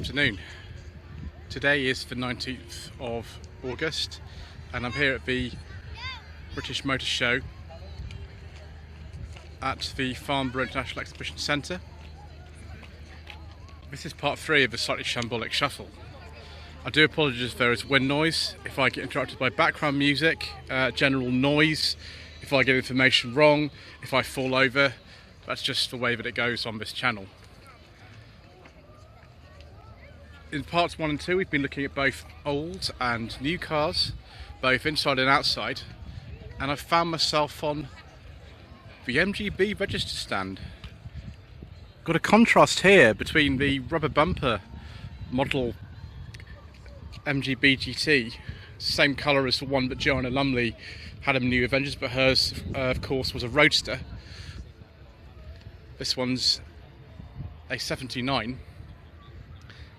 afternoon. Today is the 19th of August and I'm here at the British Motor Show at the Farnborough International Exhibition Centre. This is part 3 of the Slightly Shambolic Shuffle. I do apologise if there is wind noise, if I get interrupted by background music, general noise, if I get information wrong, if I fall over. That's just the way that it goes on this channel. In parts 1 and 2 we've been looking at both old and new cars, both inside and outside, and I've found myself on the MGB register stand. Got a contrast here between the rubber bumper model MGB GT, same colour as the one that Joanna Lumley had in New Avengers, but hers of course was a roadster. This one's a 79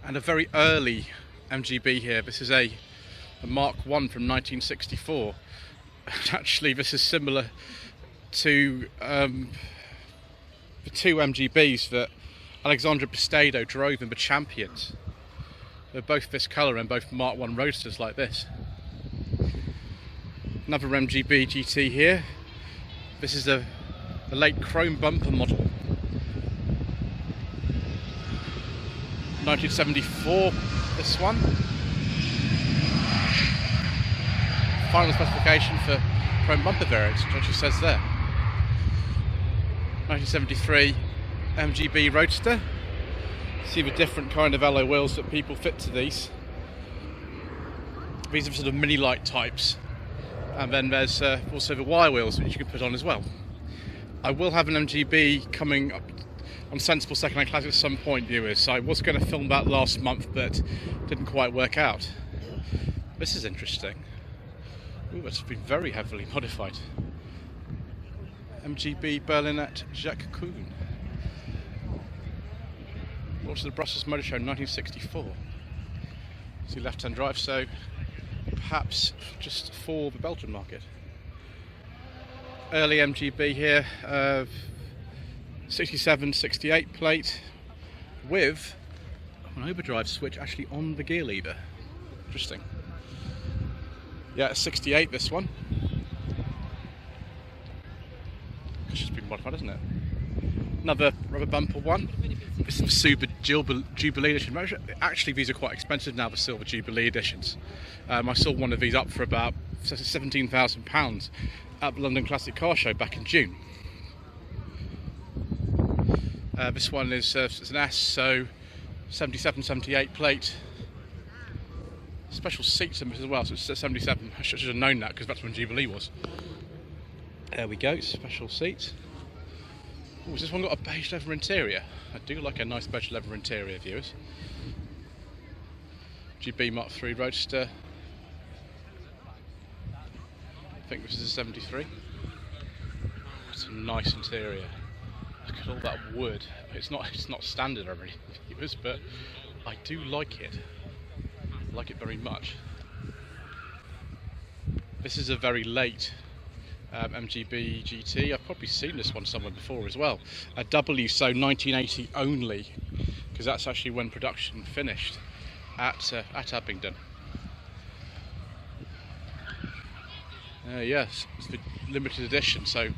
and a very early MGB here. This is a Mark 1 from 1964. Actually this is similar to the two MGBs that Alexandra Pistedo drove in the Champions. They're both this colour and both Mark 1 roadsters like this. Another MGB GT here. This is a late chrome bumper model. 1974, this one. Final specification for chrome bumper variants, which actually says there. 1973 MGB Roadster. See the different kind of alloy wheels that people fit to these. These are sort of mini light types. And then there's also the wire wheels which you can put on as well. I will have an MGB coming up on Sensible Secondhand Classics at some point, viewers. So I was going to film that last month, but didn't quite work out. This is interesting. Ooh, it's been very heavily modified. MGB Berlinette Jacques Kuhn. Launched at the Brussels Motor Show in 1964. See left-hand drive, so perhaps just for the Belgian market. Early MGB here. 67, 68 plate with an overdrive switch actually on the gear lever. Interesting. Yeah, 68 this one. It's just been modified, isn't it? Another rubber bumper one. This is the Super Jubilee edition. Actually, these are quite expensive now, the Silver Jubilee editions. I saw one of these up for about £17,000 at the London Classic Car Show back in June. This one is it's an S, so 77, 78 plate. Special seats in this as well, so it's 77. I should have known that because that's when Jubilee was. There we go, special seats. Oh, has this one got a beige leather interior? I do like a nice beige leather interior, viewers. GB Mark 3 Roadster. I think this is a 73. It's a nice interior. Look at all that wood. It's not standard or anything, viewers, but I do like it. I like it very much. This is a very late MGB GT. I've probably seen this one somewhere before as well. A W, so 1980 only, because that's actually when production finished at Abingdon. Yes, it's the limited edition, so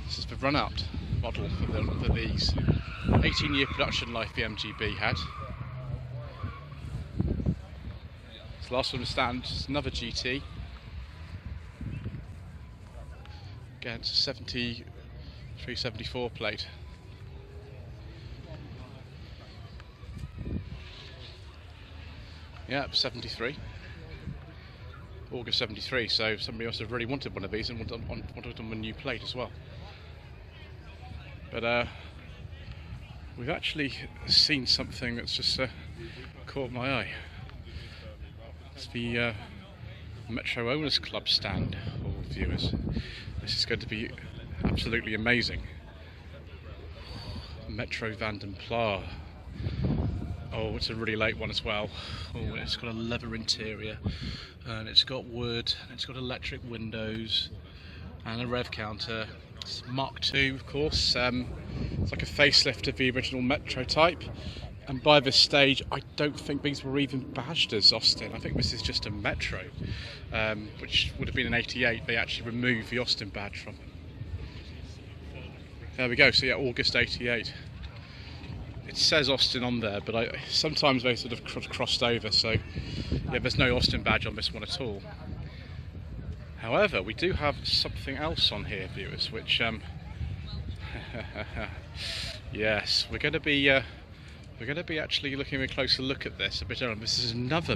this is the run-out model for these. 18-year production life the MGB had. This last one to stand is another GT. Again, it's a 73, 74 plate. Yeah, 73. August 73, so somebody must have really wanted one of these and wanted them on a new plate as well. But we've actually seen something that's just caught my eye. It's the Metro Owners Club stand, all viewers. This is going to be absolutely amazing. Metro Vanden Pla. Oh, it's a really late one as well. Oh, and it's got a leather interior, and it's got wood, and it's got electric windows, and a rev counter. It's Mark II, of course. It's like a facelift of the original Metro type. And by this stage, I don't think these were even badged as Austin. I think this is just a Metro, which would have been an 88. They actually removed the Austin badge from them. There we go, so yeah, August 88. It says Austin on there, but sometimes they sort of crossed over, so yeah, there's no Austin badge on this one at all. However, we do have something else on here, viewers, which, yes, we're going to be actually looking at a closer look at this a bit earlier. This is another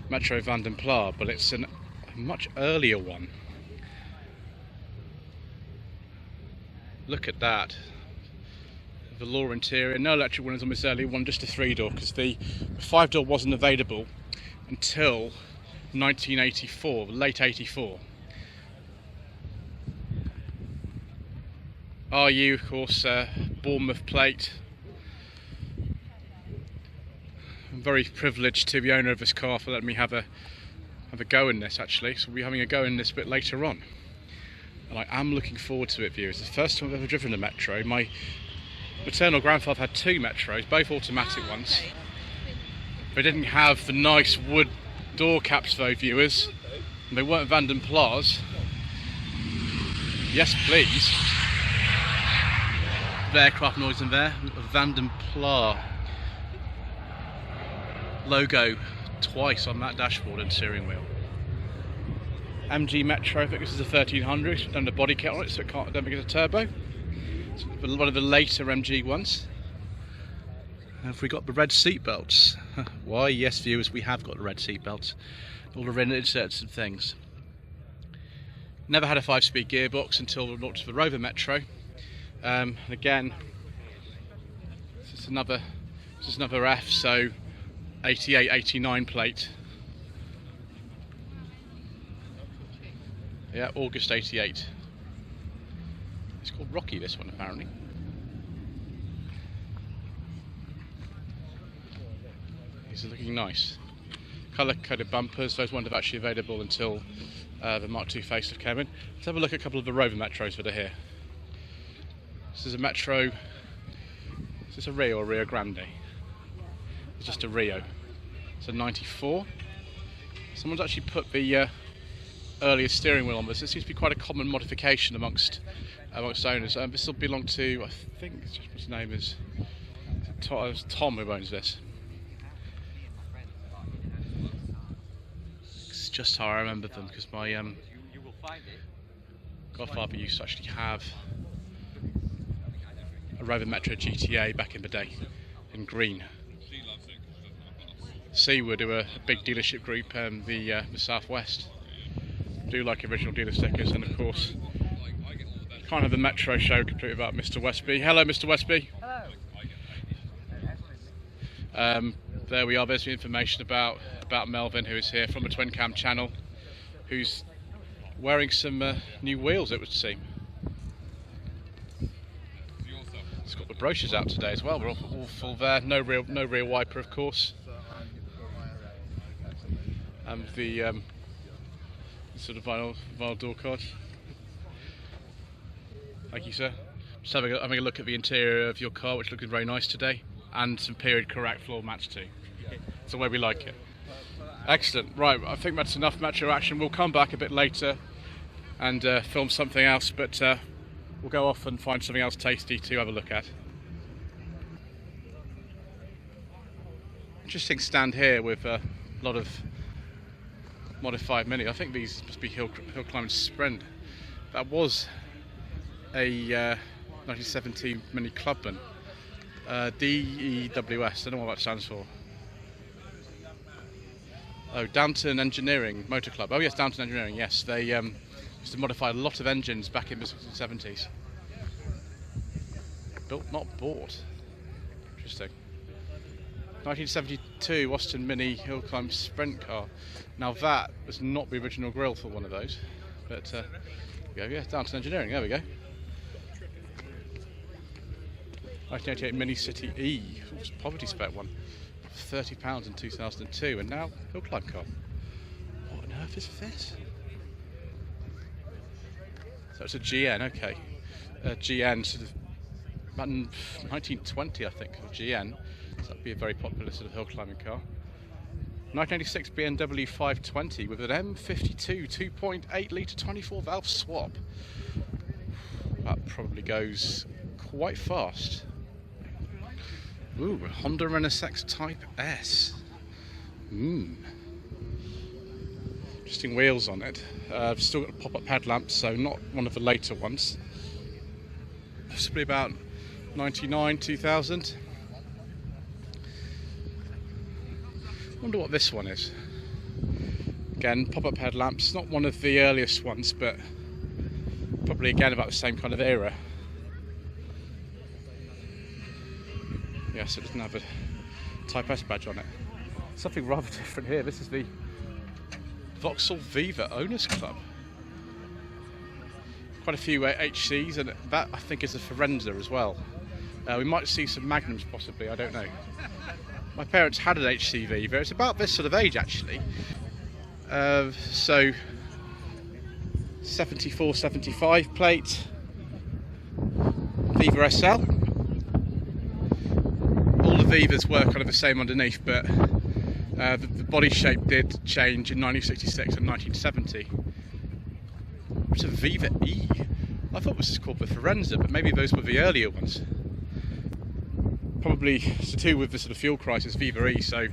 Metro Van den Pla, but it's a much earlier one. Look at that. Velour interior, no electric windows on this early one, just a 3-door, because the 5-door wasn't available until 1984, late 84. RU, of course, Bournemouth plate. I'm very privileged to be the owner of this car for letting me have a go in this, actually. So we'll be having a go in this a bit later on. And I am looking forward to it, viewers. It's the first time I've ever driven a Metro. My maternal grandfather had 2 Metros, both automatic ones. They didn't have the nice wood door caps though, viewers. And they weren't Van den Plas. Yes, please. The aircraft noise in there, a Van den Pla logo twice on that dashboard and steering wheel. MG Metro, I think this is a 1300, done the body kit on it, so I don't think it's a turbo. It's one of the later MG ones. Have we got the red seat belts? Why, yes, viewers, we have got the red seat belts. All the red inserts and things. Never had a 5-speed gearbox until we launched the Rover Metro. And again, this is another F, so 88, 89 plate. Yeah, August 88. It's called Rocky, this one, apparently. These are looking nice. Colour-coded bumpers, those weren't actually available until the Mark II facelift came in. Let's have a look at a couple of the Rover Metros that are here. This is a Metro. Is this a Rio or Rio Grande? It's just a Rio. It's a 94. Someone's actually put the earlier steering wheel on this. It seems to be quite a common modification amongst owners. This will belong to, I think, his name is Tom, who owns this. It's just how I remember them, because my godfather used to actually have a Rover Metro GTA back in the day, in green. Seaward, who are a big dealership group, the Southwest. Do like original dealer stickers, and of course, can't have the Metro show complete without Mr. Westby. Hello, Mr. Westby. Hello. There we are. There's the information about Melvin, who is here from the Twin Cam channel, who's wearing some new wheels, it would seem. It's got the brochures out today as well. We're all full there. No rear wiper, of course. And the sort of vinyl door card. Thank you, sir. Just having a look at the interior of your car, which looks very nice today, and some period correct floor mats too. It's the way we like it. Excellent. Right, I think that's enough Metro action. We'll come back a bit later and film something else, but we'll go off and find something else tasty to have a look at. Interesting stand here with a lot of modified Mini. I think these must be hill climbing Sprint. That was a 1970 Mini Clubman. DEWS, I don't know what that stands for. Oh, Downton Engineering Motor Club. Oh yes, Downton Engineering, yes. They used to modify a lot of engines back in the 70s. Built, not bought. Interesting. 1972 Austin Mini Hill Climb Sprint car. Now that was not the original grille for one of those, but yeah, Downton Engineering, there we go. 1988 Mini City E, it was a poverty spec one, £30 in 2002, and now Hill Climb car. What on earth is this? So it's a GN, okay. GN, sort of about 1920 I think, GN. So that'd be a very popular sort of hill climbing car. 1986 BMW 520 with an M52 2.8 litre 24 valve swap. That probably goes quite fast. Ooh, a Honda NSX Type S. Interesting wheels on it. I've still got a pop-up headlamps, so not one of the later ones. Possibly about 99, 2000. Wonder what this one is. Again, pop-up headlamps, not one of the earliest ones, but probably again about the same kind of era. Yes, it doesn't have a Type S badge on it. Something rather different here. This is the Vauxhall Viva Owners Club. Quite a few HCs, and that I think is a Firenze as well. We might see some Magnums possibly, I don't know. My parents had an HC Viva. It's about this sort of age actually. So 74, 75 plate, Viva SL. All the Vivas were kind of the same underneath, but the body shape did change in 1966 and 1970. It's a Viva E. I thought this was called the Firenze, but maybe those were the earlier ones. Probably to do with the sort of fuel crisis, Viva E, so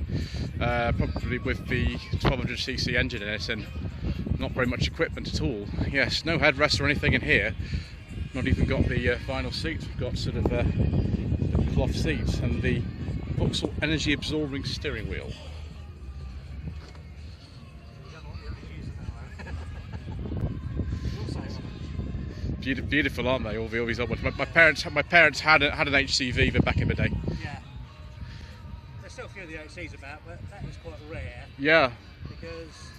probably with the 1200cc engine in it and not very much equipment at all. Yes, no headrest or anything in here. Not even got the vinyl seats. We've got sort of the cloth seats and the Vauxhall energy absorbing steering wheel. Beautiful, aren't they? All these old ones. My parents had an HC Viva back in the day. Yeah. There's still a few of the HCs about, but that was quite rare. Yeah. Because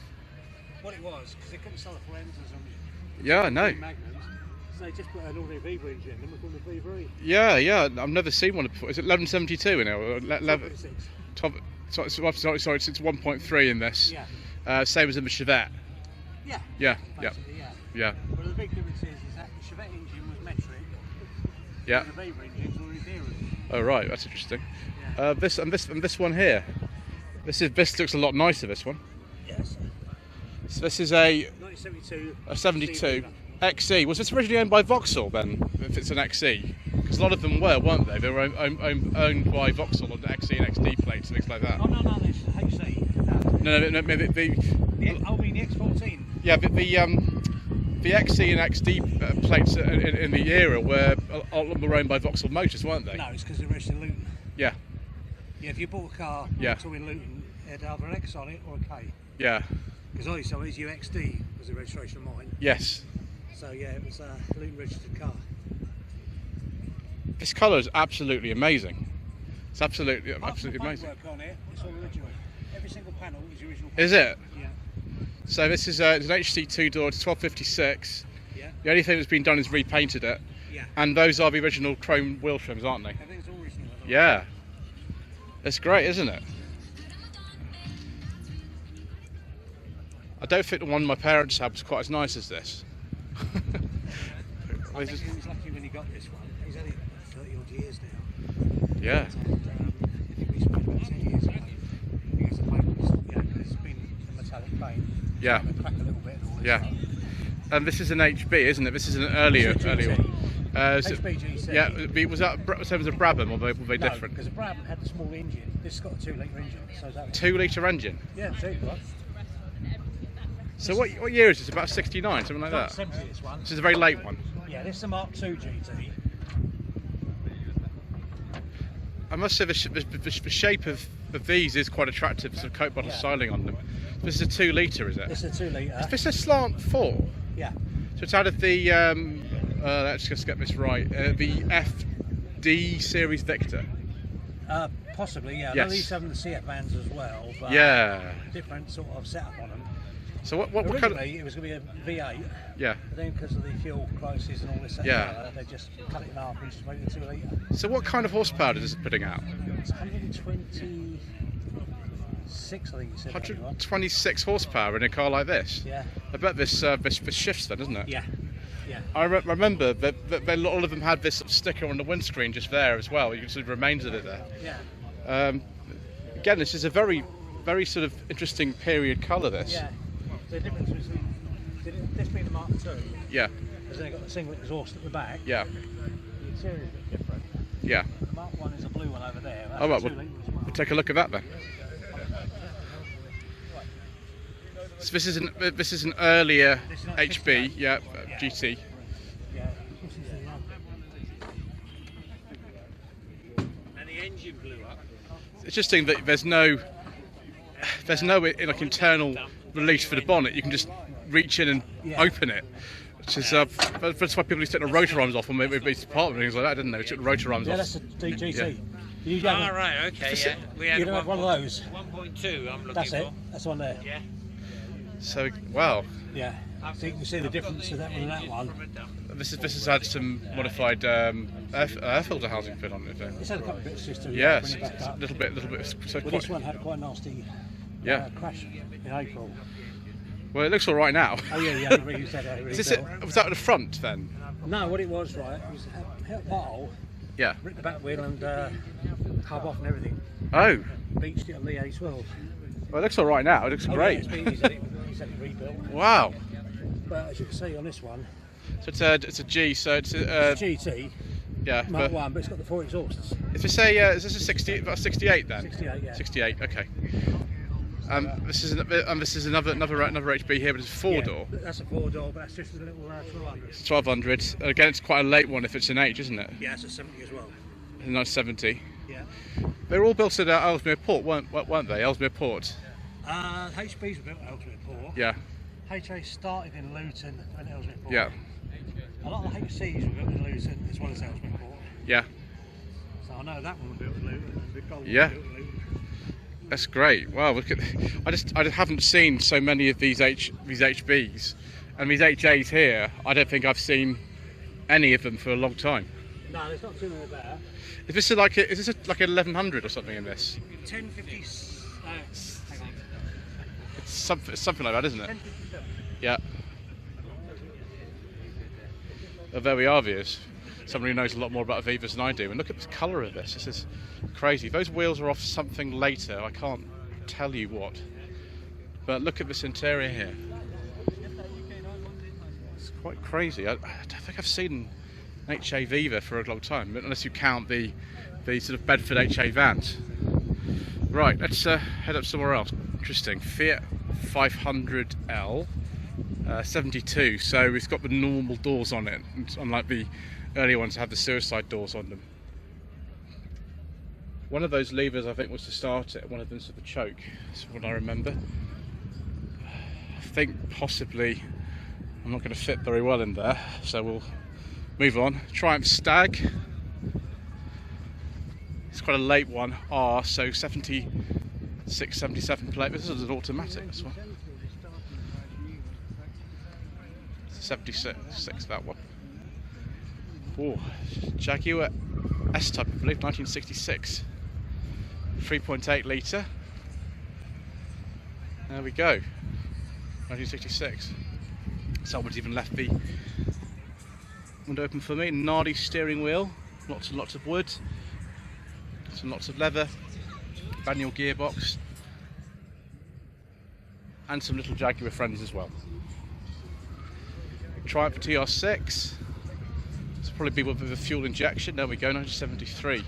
what it was, because they couldn't sell the Firenzes on Magnums, so they just put an ordinary Viva engine in them and called it Viva E. Yeah. I've never seen one before. Is it 1172 in it? Or 12.6. Sorry, it's 1.3 in this. Yeah. Same as in the Chevette. Yeah. Yeah. But the big difference is that the Chevette engine was metric. Yeah. And the Viva engines were zero. Oh right, that's interesting. Yeah. This one here. This looks a lot nicer. This one. Yes. So this is a 1972. A 72 XE. Was this originally owned by Vauxhall then? If it's an XE, because a lot of them weren't they? They were owned by Vauxhall on the XE and XD plates and things like that. Oh no, this is HC. No, I mean the X14. Yeah, but the XE and XD plates in the era were owned by Vauxhall Motors, weren't they? No, it's because they're registered in Luton. Yeah. Yeah, if you bought a car in Luton, it had either an X on it or a K. Yeah. Because I used to use UXD was the registration of mine. Yes. So yeah, it was a Luton registered car. This colour is absolutely amazing. It's absolutely amazing. Work on it, it's all original. Every single panel is original. Is it? Yeah. So this is it's an HC 2-door, it's 1256. Yeah. The only thing that's been done is repainted it. Yeah. And those are the original chrome wheel trims, aren't they? Everything's all original. Yeah. It's great, isn't it? I don't think the one my parents had was quite as nice as this. I think he was lucky when he got this one. He's had it 30 odd years now. Yeah. And I think we spent about 10 years ago. Because the paint was, it's been a metallic paint. Yeah. So crack a little bit and all this Yeah. stuff. And this is an HB, isn't it? This is an earlier one. HBGC. Yeah. Was that same as a Brabham, or were they No, different? because a Brabham had the small engine. This has got a 2-litre engine. So that 2-litre engine. yeah, 2 litre. So what year is this? About 69, something like that. 70 this one. This is a very late one. Yeah, this is a Mark II GT. I must say the shape of these is quite attractive. Sort of coat bottle styling on them. This is a 2-litre, is it? This is a 2-litre. Is this a slant 4? Yeah. So it's out of the let's just get this right. The FD Series Victor. Possibly, yeah. Yes. I these have the CF vans as well, but Yeah. different sort of setup on them. So what kind of? Originally, it was going to be a V8, Yeah. but then because of the fuel crisis and all this, Yeah. they just cut it in half and just made it a 2-litre. So what kind of horsepower is it putting out? It's 126, I think you said. 126 horsepower in a car like this. Yeah. I bet this shifts then, isn't it? Yeah. Yeah. I remember that all of them had this sort of sticker on the windscreen just there as well. You can see the remains of it there. Yeah. Again, this is a very sort of interesting period colour. This. Yeah. The difference was this being a Mark II. Yeah. Has then got the single exhaust at the back. Yeah. The interior is a bit different. Yeah. The Mark I is a blue one over there. All right. We'll take a look at that then. So this is an earlier HB, yeah, GT. Yeah. And the engine blew up. It's interesting that there's no like internal release for the bonnet. You can just reach in and open it. Which is that's why people used to take the rotor arms off when they part of things like that, didn't they? They took the rotor arms off. Yeah, that's a DGT. Yeah. Right, okay, yeah. We had have one of those. 1.2 I'm looking That's for. it. That's one there. Yeah. So wow. Yeah. So you can see the difference of that one and that one. This has had some modified air filter housing put on it. It's had a couple of bits just to Yeah, bring it back up. a little bit. So Well, this one had quite a nasty crash in April. Well, it looks all right now. Oh yeah, really said that. Really Was that at the front then? No, what it was, right, it was hit a pothole, Yeah. ripped the back wheel and hub off and everything. Oh. Beached it on the A12. Well, it looks all right now. It looks great. Yeah, he's had it rebuilt. Wow. But as you can see on this one, So it's a G. So it's a it's GT yeah. Mark 1, but it's got the 4 exhausts. Is this a 68 then? 68, yeah. 68. Okay. This is another HB here, but it's a 4-door. Yeah, that's a 4-door, but that's just a little 1200. It's 1200. Again, it's quite a late one if it's an H, isn't it? Yeah, it's a 70 as well. A nice 70. Yeah. They were all built at Ellesmere Port, weren't they? Ellesmere Port. HBs were built at Ellesmere Port. Yeah. HA started in Luton and Ellesmere Port. Yeah. A lot of the HCs were built in Luton as well as Ellesmere Port. Yeah. So I know that one was built in Luton and the gold Yeah. was built in Luton. That's great. Wow, look at. I just haven't seen so many of these HBs, and these HAs here. I don't think I've seen any of them for a long time. No, there's not too many there. Is this like an 1100 or something in this? 1050. Hang on. It's something like that, isn't it? 1057. Yeah. Oh, there we are, viewers. Someone who knows a lot more about Vivas than I do. And look at the colour of this. This is crazy. Those wheels are off something later. I can't tell you what. But look at this interior here. It's quite crazy. I don't think I've seen an HA Viva for a long time, unless you count the sort of Bedford HA vans. Right, let's head up somewhere else. Interesting. Fiat 500L. 72, so it's got the normal doors on it, unlike the earlier ones that have the suicide doors on them. One of those levers I think was to start it, one of them's for the choke, that's what I remember. I think possibly I'm not going to fit very well in there, so we'll move on. Triumph Stag, it's quite a late one, R, so 76, 77 plate. This is an automatic, this one. 76, that one. Oh, Jaguar S-Type, I believe, 1966. 3.8 litre. There we go. 1966. Someone's even left the window open for me. Nardi steering wheel. Lots and lots of wood. Lots of leather. Manual gearbox. And some little Jaguar friends as well. Triumph TR6. This will probably be with a fuel injection. There we go, 1973.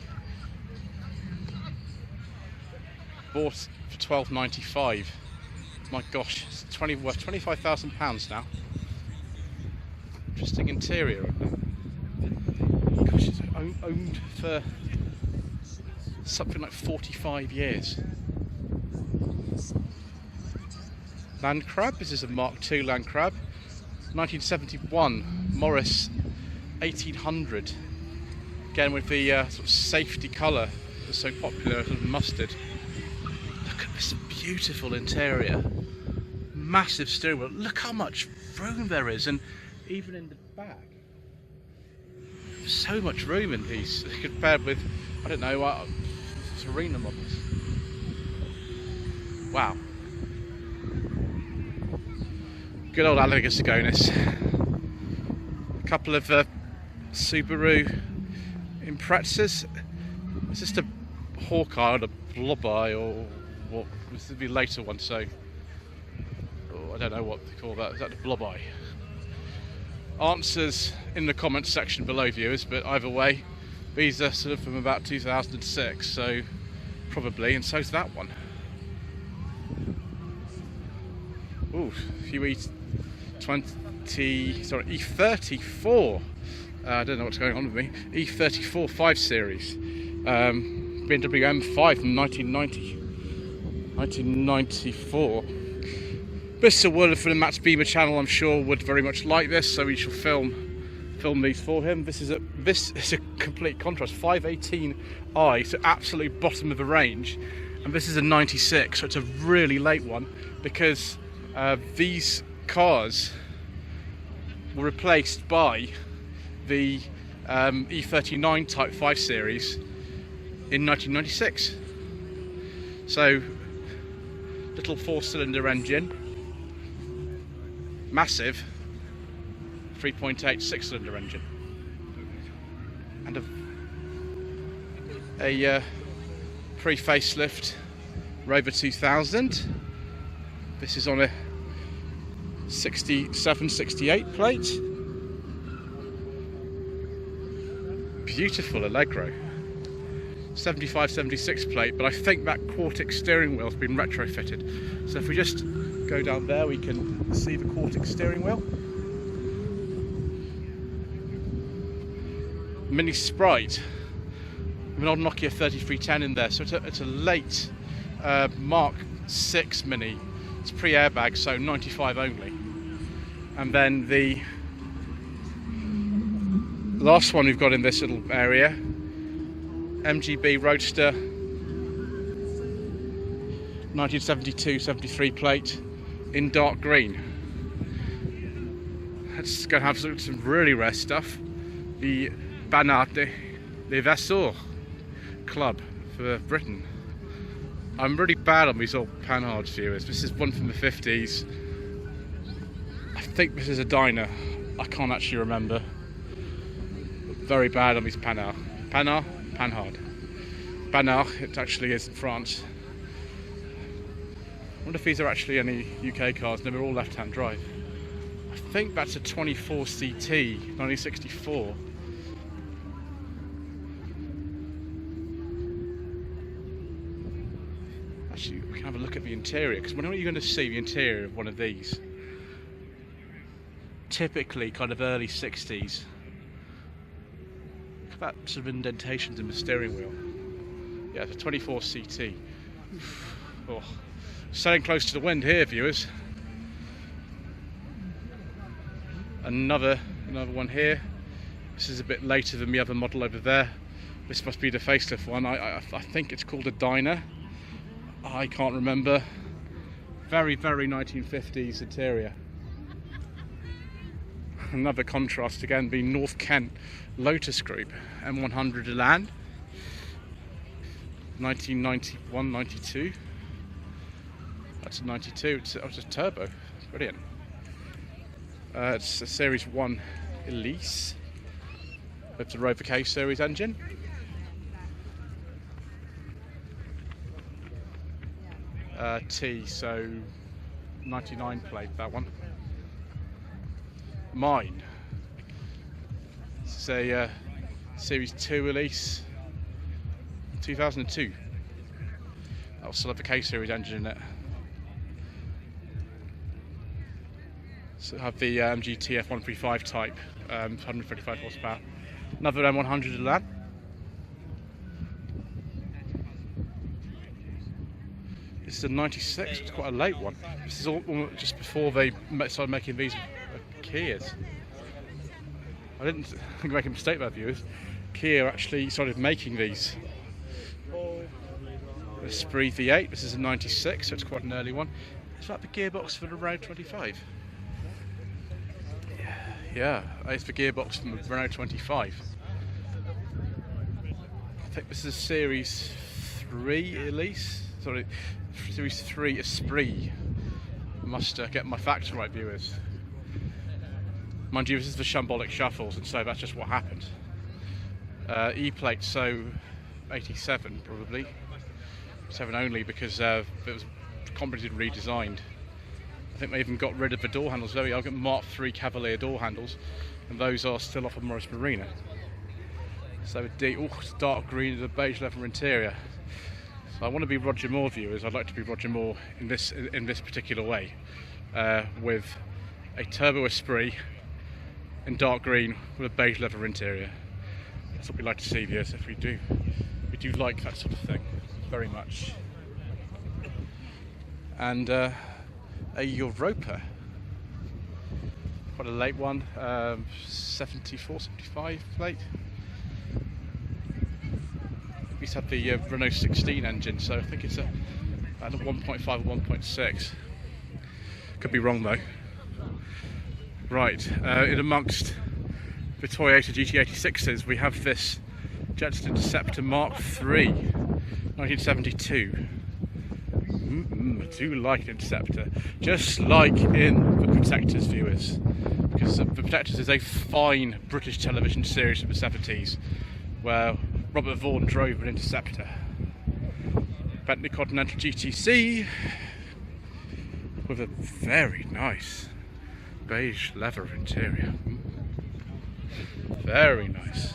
Bought for £12.95. My gosh, it's worth £25,000 now. Interesting interior. Gosh, it's owned for something like 45 years. Land Crab. This is a Mark II Land Crab. 1971 Morris 1800, again with the sort of safety colour that's so popular, sort of mustard. Look at this beautiful interior, massive steering wheel. Look how much room there is, and even in the back, so much room in these compared with, I don't know, Serena models. Wow. Good old Alligator Sagonis. A couple of Subaru Imprezas. It's just a Hawkeye or the Blobeye, or what this would be a later one, so I don't know what they call that. Is that the Blobeye? Answers in the comments section below, viewers, but either way, these are sort of from about 2006, so probably, and so's that one. Ooh, a few E34. I don't know what's going on with me. E34 5 Series. BMW M5 from 1994. Mr. Wood for the Matt's Beamer channel, I'm sure, would very much like this, so we shall film these for him. This is a complete contrast. 518i, so absolute bottom of the range, and this is a 96, so it's a really late one, because these cars were replaced by the E39 Type 5 Series in 1996. So, little 4-cylinder engine, massive 3.8 6-cylinder engine, and a pre-facelift Rover 2000. This is on a 67-68 plate. Beautiful Allegro. 75-76 plate, but I think that Quartic steering wheel has been retrofitted. So if we just go down there, we can see the Quartic steering wheel. Mini Sprite, an old Nokia 3310 in there, so it's a late Mark 6 Mini. It's pre-airbag, so 95 only. And then the last one we've got in this little area, MGB Roadster, 1972-73 plate in dark green. It's going to have some really rare stuff. The Banat de Vasseur Club for Britain. I'm really bad on these old Panhards, viewers. This is one from the 50s. I think this is a Dyna. I can't actually remember. Very bad on these Panhard. Panhard. It actually is in France. I wonder if these are actually any UK cars. No, they're all left-hand drive. I think that's a 24 CT, 1964. Actually, we can have a look at the interior, because when are you going to see the interior of one of these? Typically kind of early 60s. Look at that sort of indentations in the steering wheel. Yeah, it's a 24 CT. Oh, sailing close to the wind here, viewers. Another one here. This is a bit later than the other model over there. This must be the facelift one. I think it's called a Dyna. I can't remember. Very, very 1950s interior. Another contrast again being North Kent Lotus Group M100 Elan, 1991-92. That's a 92. It's a turbo. Brilliant. It's a Series 1 Elise. It's a Rover K series engine. T, so 99 plate, that one. Mine. This is a Series 2 release, 2002. That'll still have the K series engine in it. So have the MG TF135 type, 135 horsepower. Another M100 Elan. This is a 96, it's quite a late one. This is all just before they started making these Kias. I didn't think I'd make a mistake there, viewers. Kia actually started making these. The Spree V8, this is a 96, so it's quite an early one. Is that the gearbox for the Renault 25? Yeah, it's the gearbox from the Renault 25. I think this is Series 3 Elise. Sorry, Series 3 Esprit. I must get my facts right, viewers. Mind you, this is the Shambolic Shuffles, and so that's just what happened. E-plate, so 87 probably. 7 only, because it was comprehensively redesigned. I think they even got rid of the door handles. There we are, got Mark III Cavalier door handles, and those are still off of Morris Marina. So it's dark green with a beige leather interior. So I want to be Roger Moore, viewers. I'd like to be Roger Moore in this particular way, with a Turbo Esprit in dark green with a beige leather interior. That's what we like to see, viewers. If we do like that sort of thing very much. And a Europa, quite a late one, 74, 75 plate. We used to have the Renault 16 engine, so I think it's a 1.5 or 1.6. Could be wrong though. Right, in amongst the Toyota GT86s, we have this Jetstar Interceptor Mark III, 1972. I do like an Interceptor, just like in the Protectors, viewers, because the Protectors is a fine British television series from the 70s, where Robert Vaughan drove an Interceptor. Bentley Continental GTC with a very nice beige leather interior. Very nice.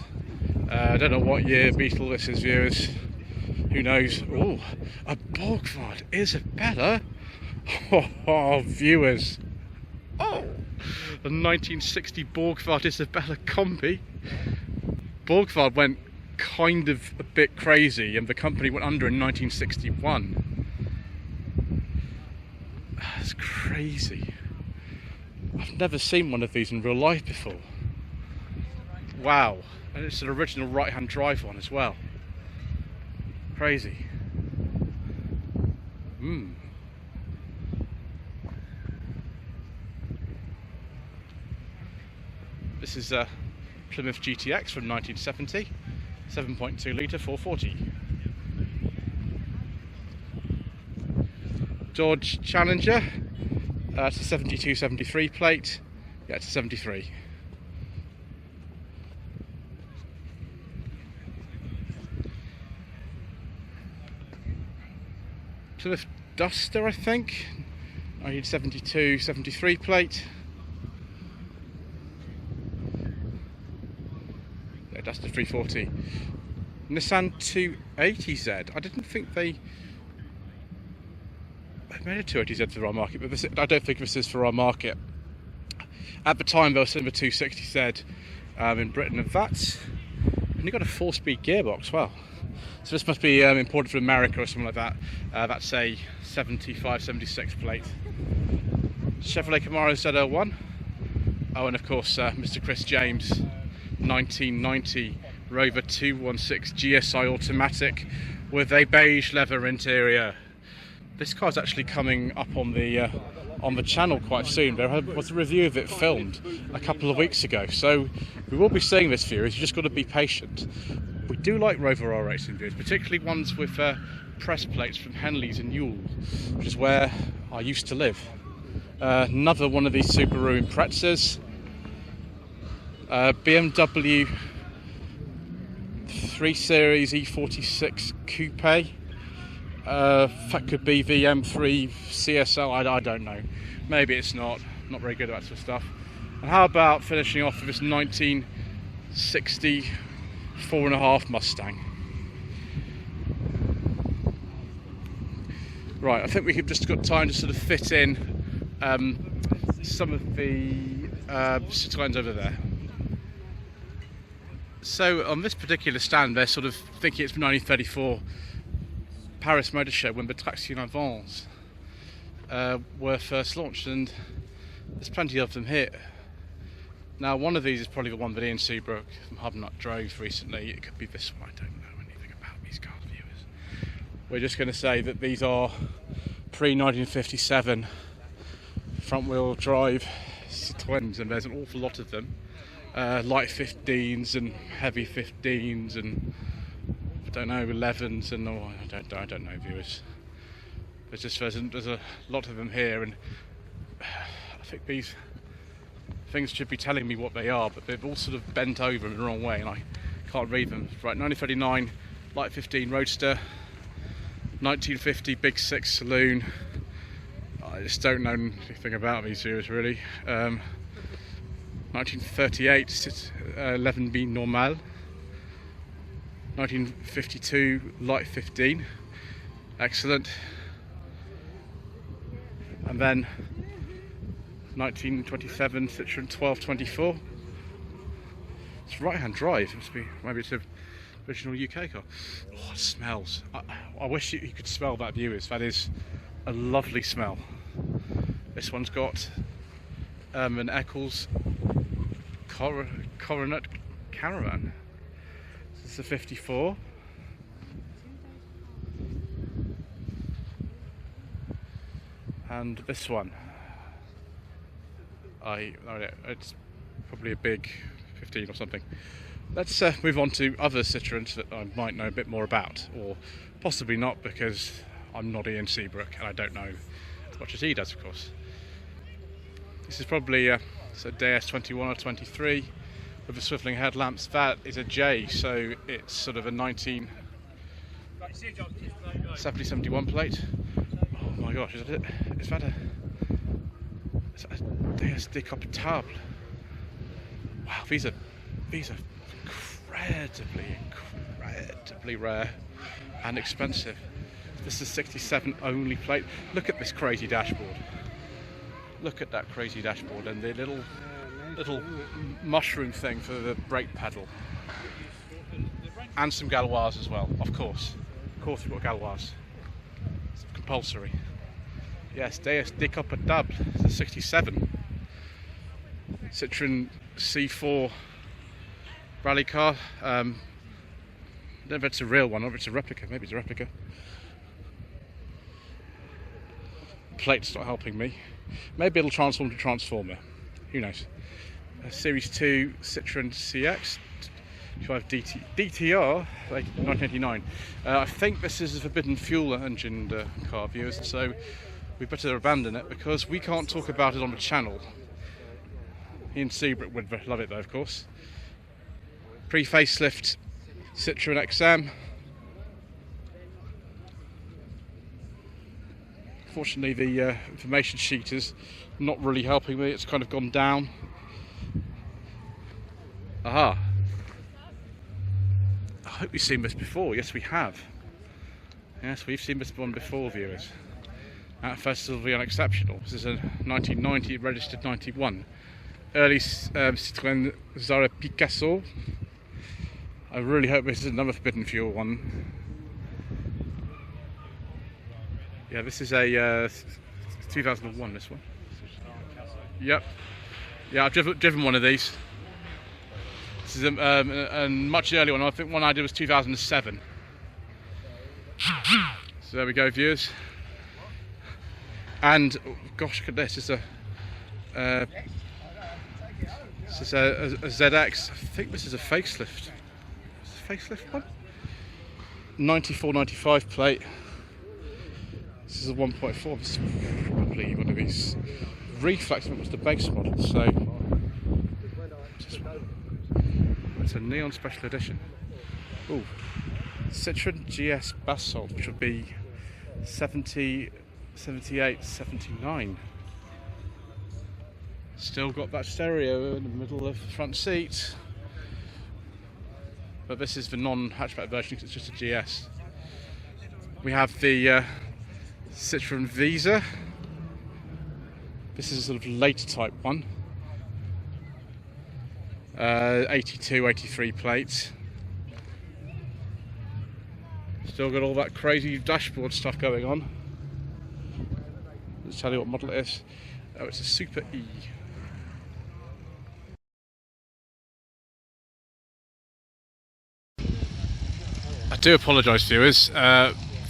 I don't know what year Beetle this is, viewers. Who knows? Oh, a Borgward Isabella. Oh, viewers. Oh, a 1960 Borgward Isabella Combi. Borgward went kind of a bit crazy, and the company went under in 1961. That's crazy. I've never seen one of these in real life before. Wow, and it's an original right-hand drive one as well. Crazy. This is a Plymouth GTX from 1970, 7.2 litre 440. Dodge Challenger, it's a 72-73 plate, yeah, it's a 73. Plymouth Duster, I think, 1972-73 plate. Yeah, Duster 340. Nissan 280Z. I didn't think they made a 280Z for our market, but I don't think this is for our market. At the time, there was still a 260Z in Britain, and you've got a 4-speed gearbox as well. So this must be imported from America or something like that. That's a 75-76 plate. Chevrolet Camaro ZL1. Oh, and of course Mr. Chris James 1990 Rover 216 GSI automatic with a beige leather interior. This car's actually coming up on the channel quite soon. There was a review of it filmed a couple of weeks ago, so we will be seeing this, viewers. You just got to be patient. We do like Rover R racing views, particularly ones with press plates from Henleys and Yule, which is where I used to live. Another one of these Subaru Imprezas, BMW 3 Series E46 Coupe. That could be the M3 CSL, I don't know. Maybe it's not very good at that sort of stuff. And how about finishing off with this 1960 4.5 Mustang. Right, I think we've just got time to sort of fit in some of the Citroëns over there. So on this particular stand, they're sort of thinking it's from 1934 Paris Motor Show when the Traction Avance were first launched, and there's plenty of them here. Now, one of these is probably the one that Ian Seabrook from Hubnut drove recently. It could be this one. I don't know anything about these cars, viewers. We're just going to say that these are pre-1957 front-wheel drive Citroëns, and there's an awful lot of them. Light 15s and heavy 15s and I don't know, 11s and I don't know, viewers. There's a lot of them here, and I think these things should be telling me what they are, but they've all sort of bent over in the wrong way and I can't read them. Right, 1939 light 15 Roadster, 1950 Big Six Saloon. I just don't know anything about these series really. 1938 11B Normal, 1952 light 15, excellent, and then 1927 Citroën 1224. It's right-hand drive. It must be, maybe it's an original UK car. Oh, it smells. I wish you could smell that, viewers. That is a lovely smell. This one's got an Eccles Coronet Caravan. This is a 54. And this one, it's probably a big 15 or something. Let's move on to other Citroëns that I might know a bit more about, or possibly not, because I'm not Ian Seabrook and I don't know as much as he does, of course. This is probably a DS21 or 23 with the swivelling headlamps. That is a J, so it's sort of a 1970-71 plate. Oh my gosh, is that a DS Décapotable? Wow, these are incredibly rare and expensive. This is 67 only plate. Look at this crazy dashboard. Look at that crazy dashboard and the little mushroom thing for the brake pedal. And some Galois as well, of course. Of course we've got Galois. It's compulsory. Yes, DS Décapotable. It's a 67. Citroën C4 rally car. I don't know if it's a real one or if it's a replica. Maybe it's a replica. Plate's not helping me. Maybe it'll transform to Transformer. Who knows? Series 2 Citroën CX 25 DTR, like 1989. I think this is a forbidden fuel engined car, viewers, so we better abandon it because we can't talk about it on the channel. Ian Seabrook would love it though, of course. Pre-facelift Citroën XM. Fortunately, the information sheet is not really helping me. It's kind of gone down. Aha! I hope we've seen this before. Yes, we have. Yes, we've seen this one before, viewers. At Festival of the Unexceptional. This is a 1990 registered 91. Early Citroën Zara Picasso. I really hope this is another forbidden fuel one. Yeah, this is a 2001, this one. Yep. Yeah, I've driven one of these. This is a much earlier one. I think one I did was 2007. So there we go, viewers. And oh, gosh, look at this. It's a ZX. I think this is a facelift. Is it a facelift one? 94-95 plate. This is a 1.4. This is probably one of these reflex. It was the base model. So it's a neon special edition. Oh, Citroën GS Basalt, which would be 70, 78, 79. Still got that stereo in the middle of the front seat, but this is the non-hatchback version because it's just a GS. We have the Citroën Visa. This is a sort of later type one. 82, 83 plates. Still got all that crazy dashboard stuff going on. Let's tell you what model it is. Oh, it's a Super E. I do apologise, viewers.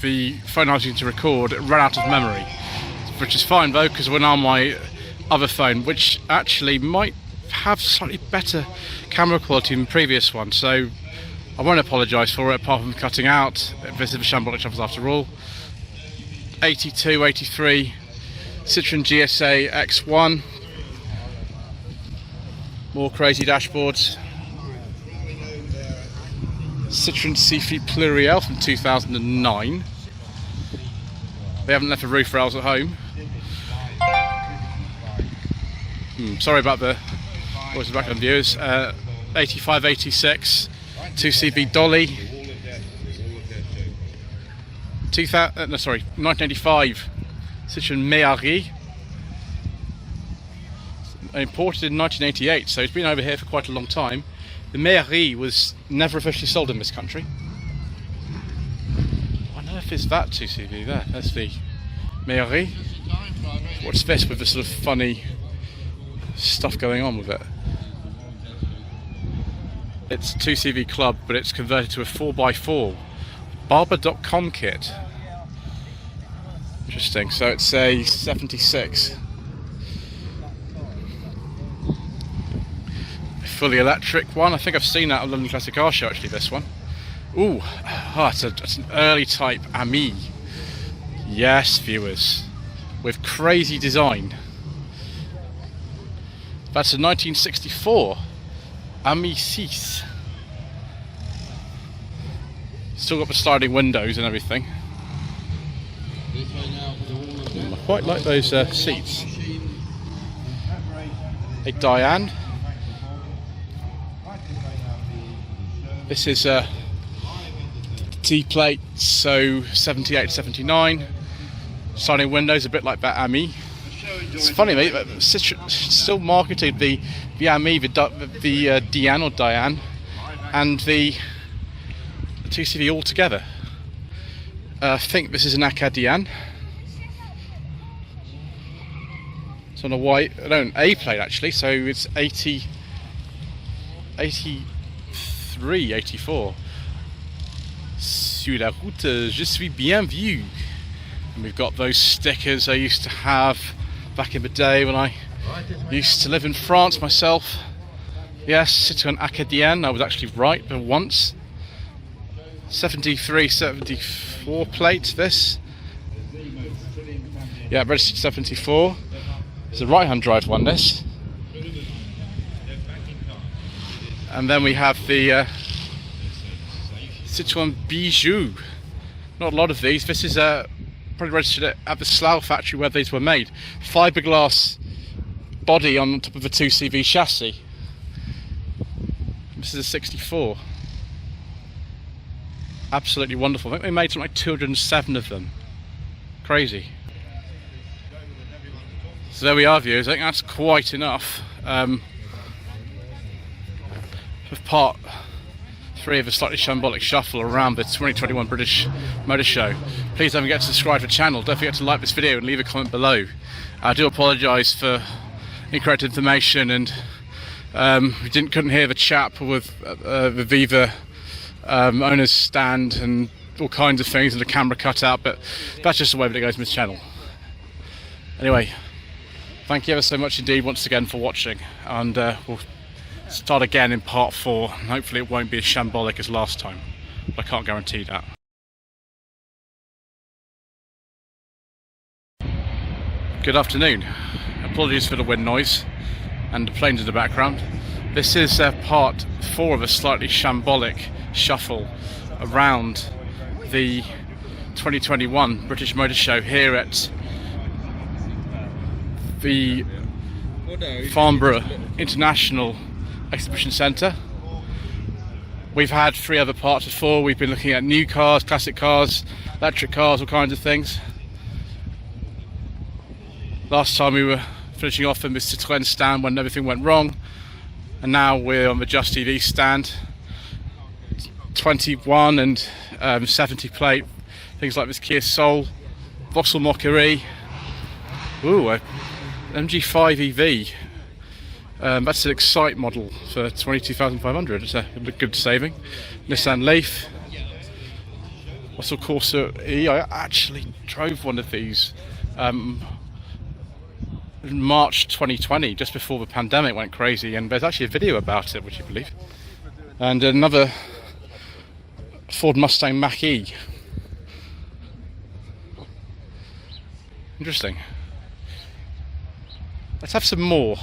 The phone I was using to record ran out of memory, which is fine though, because we're on my other phone, which actually might have slightly better camera quality than the previous one, so I won't apologise for it, apart from cutting out. This is the Shambolic Shuffles after all. 82, 83 Citroën GSA X1. More crazy dashboards. Citroën C3 Pluriel from 2009. They haven't left the roof rails at home. Sorry about the voice of the back of the viewers. 85, 86, 2CV Dolly. 1985 Citroën Méhari. Imported in 1988, so it's been over here for quite a long time. The Méhari was never officially sold in this country. I wonder if it's that 2CV there. That's the Méhari. What's this with the sort of funny stuff going on with it? It's a 2CV Club, but it's converted to a 4x4 Barber.com kit. Interesting. So it's a 76. Fully electric one. I think I've seen that on London Classic Car Show actually, this one. Ooh, it's an early type Ami. Yes, viewers. With crazy design. That's a 1964 Ami 6. Still got the sliding windows and everything. I quite like those seats. A Diane. This is a T-plate, so 78, 79. Sliding windows, a bit like that Ami. It's funny, mate. Citroën still marketed the Ami, the Diane or Diane, and the 2CV all together. I think this is an Acadian. It's on a white, an A plate actually, so it's 83, 84. Sur la route, je suis bien vu. And we've got those stickers I used to have back in the day when I used to live in France myself. Yes, Citroën Acadian, I was actually right for once. 73, 74 plate, this. Yeah, registered 74. It's a right-hand drive one, this. And then we have the Citroën Bijou. Not a lot of these. This is probably registered at the Slough factory where these were made. Fiberglass body on top of a 2CV chassis. This is a 64. Absolutely wonderful. I think they made something like 207 of them. Crazy. So there we are, viewers. I think that's quite enough of part 3 of a Slightly Shambolic Shuffle around the 2021 British Motor Show. Please don't forget to subscribe to the channel. Don't forget to like this video and leave a comment below. I do apologise for incorrect information, and we couldn't hear the chap with the Viva owner's stand and all kinds of things, and the camera cut out, but that's just the way that it goes in this channel. Anyway, thank you ever so much indeed once again for watching, and we'll start again in part 4. Hopefully it won't be as shambolic as last time, but I can't guarantee that. Good afternoon. Apologies for the wind noise and the planes in the background. This is part 4 of a Slightly Shambolic Shuffle around the 2021 British Motor Show here at the Farnborough International Exhibition Centre. We've had 3 other parts before. We've been looking at new cars, classic cars, electric cars, all kinds of things. Last time we were finishing off in the Citroën stand when everything went wrong, and now we're on the Just TV stand. 21 and 70 plate, things like this Kia Soul, Vauxhall Mockery. Ooh, a MG5 EV. That's an Excite model for 22,500. It's a good saving. Nissan Leaf. Vauxhall Corsa E. I actually drove one of these in March 2020, just before the pandemic went crazy, and there's actually a video about it, would you believe? And another Ford Mustang Mach-E. Interesting. Let's have some more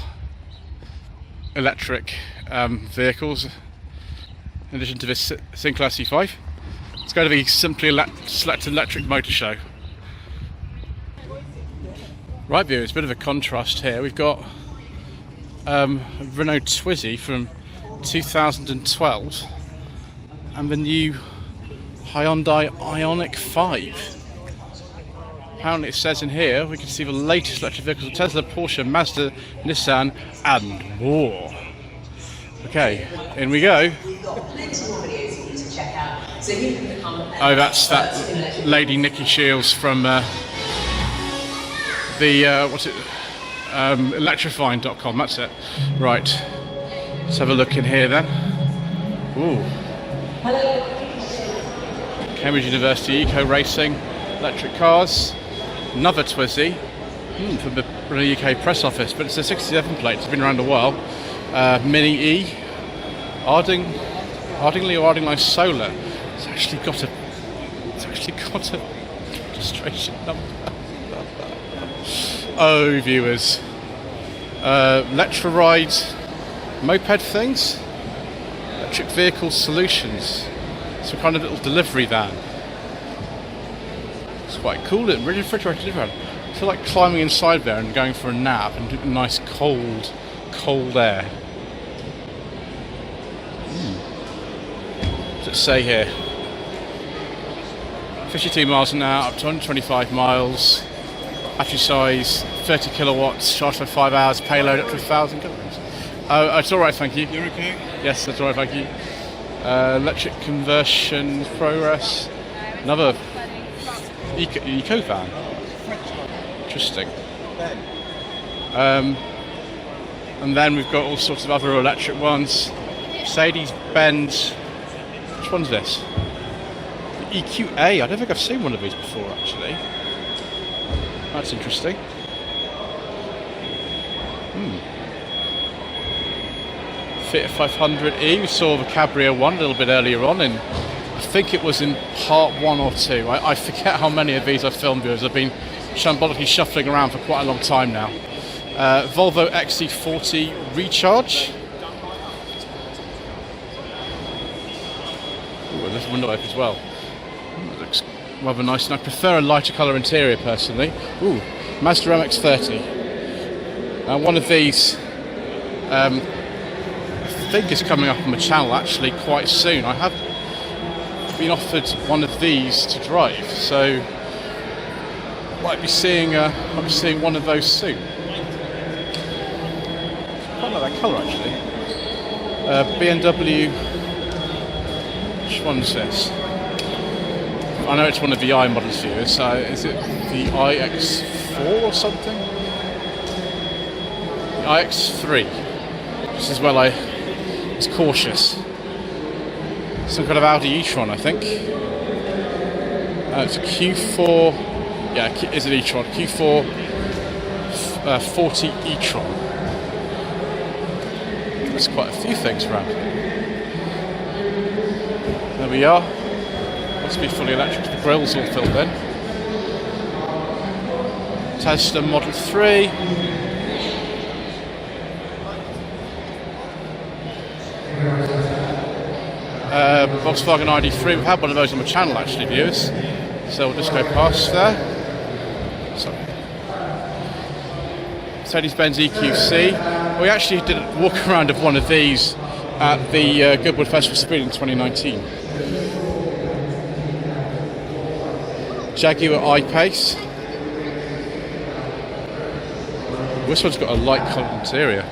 electric vehicles. in addition to this Sinclair C5. It's going to be simply selected electric motor show. Right, viewers, a bit of a contrast here. We've got a Renault Twizy from 2012 and the new Hyundai Ioniq 5. Apparently it says in here we can see the latest electric vehicles of Tesla, Porsche, Mazda, Nissan and more. Okay, in we go. Oh, that's that lady Nikki Shields from electrifying.com, that's it. Right, let's have a look in here then. Ooh. Cambridge University Eco Racing, electric cars, another Twizy from the UK press office, but it's a 67 plate, it's been around a while. Mini E, Ardingly or Ardingly Solar. It's actually got a registration number. Oh, viewers. Electroride moped things, electric vehicle solutions. Some kind of little delivery van. It's quite cool, isn't it? Really refrigerated delivery van. I feel like climbing inside there and going for a nap and doing nice cold air. What's it say here? 52 miles an hour, up to 125 miles. Battery size 30 kilowatts, charged for 5 hours, payload up to 1,000 kilograms. Oh, it's alright, thank you. You're okay? Yes, that's alright, thank you. Electric conversion progress. Another eco van. Interesting. And then we've got all sorts of other electric ones. Mercedes-Benz. Which one's this? The EQA. I don't think I've seen one of these before, actually. That's interesting. Fiat 500e. We saw the Cabrio one a little bit earlier on, and I think it was in part 1 or 2. I forget how many of these I've filmed, viewers. I've been shambolically shuffling around for quite a long time now. Volvo XC40 Recharge. Ooh, there's a window open as well. It looks rather nice, and I prefer a lighter colour interior personally. Ooh, Mazda MX-30. Now one of these I think is coming up on the channel actually quite soon. I have been offered one of these to drive, so might be seeing one of those soon. Quite like that colour actually. BMW. Which one's this? I know it's one of the I models here. Is it the iX4 or something? The iX3. Just as well it's cautious. Some kind of Audi e-tron, I think. It's a Q4. Yeah, it's an e-tron. Q4 40 e-tron. There's quite a few things around. There we are. Must be fully electric. The grill's all filled in. Tesla Model 3. Volkswagen ID3. We've had one of those on the channel actually, viewers. So we'll just go past there. Sorry. Mercedes-Benz EQC. We actually did a walk around of one of these at the Goodwood Festival Speed in 2019. Jaguar I-Pace. This one's got a light coloured interior.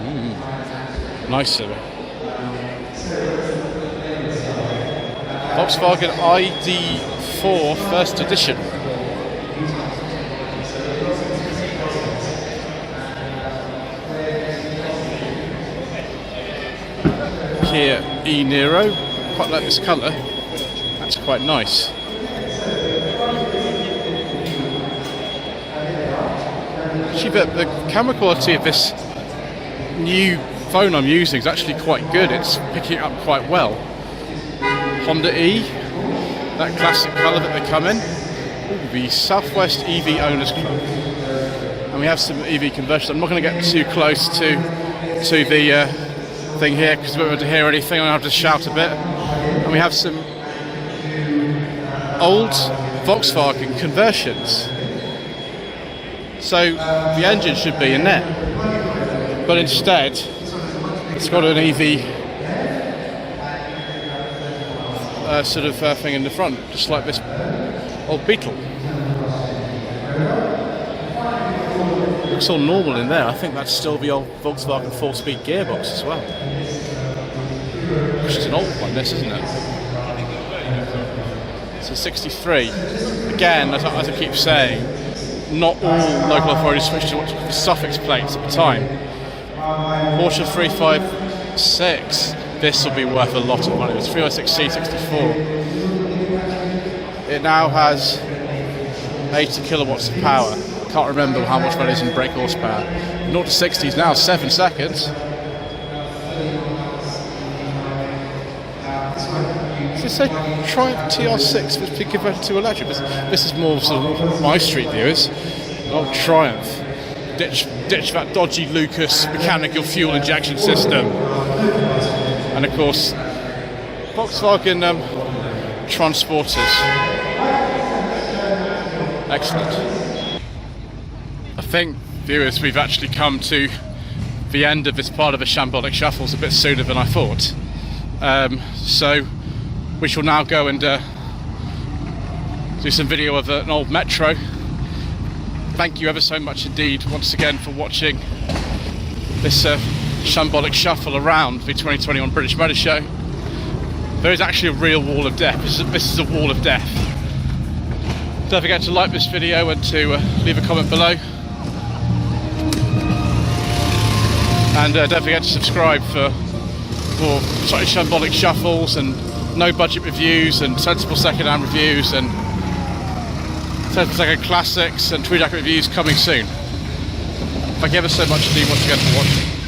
Nicer. Volkswagen ID4 First Edition. Kia e-Niro. Quite like this colour. That's quite nice. Actually, the camera quality of this new phone I'm using is actually quite good. It's picking it up quite well. Honda E, that classic colour that they come in. Ooh, the Southwest EV Owners Club. And we have some EV conversions. I'm not going to get too close to the thing here because we won't be able to hear anything. I'll have to shout a bit. and we have some old Volkswagen conversions. So the engine should be in there, but instead it's got an EV sort of thing in the front, just like this old Beetle. Looks all normal in there. I think that's still the old Volkswagen 4-speed gearbox as well. Which is an old one, this, isn't it? So 63. Again, as I keep saying, not all local authorities switched to what's called the suffix plates at the time. Porsche 356. This will be worth a lot of money. It's 306C 64. It now has 80 kilowatts of power. Can't remember how much that is in brake horsepower. 0 to 60 is now 7 seconds. So say Triumph TR6 was being converted to electric. This is more sort of my street view. Is old Triumph. Ditch that dodgy Lucas mechanical fuel injection system. And of course, Volkswagen Transporters. Excellent. I think, viewers, we've actually come to the end of this part of the Shambolic Shuffles a bit sooner than I thought. So we shall now go and do some video of an old Metro. Thank you ever so much indeed once again for watching this Shambolic Shuffle around the 2021 British Motor Show. There is actually a real wall of death. This is a wall of death. Don't forget to like this video and to leave a comment below. And don't forget to subscribe for Slightly Shambolic Shuffles and no budget reviews and sensible second-hand reviews and sensible second classics and tweed accurate reviews coming soon. Thank you ever so much indeed once again for watching.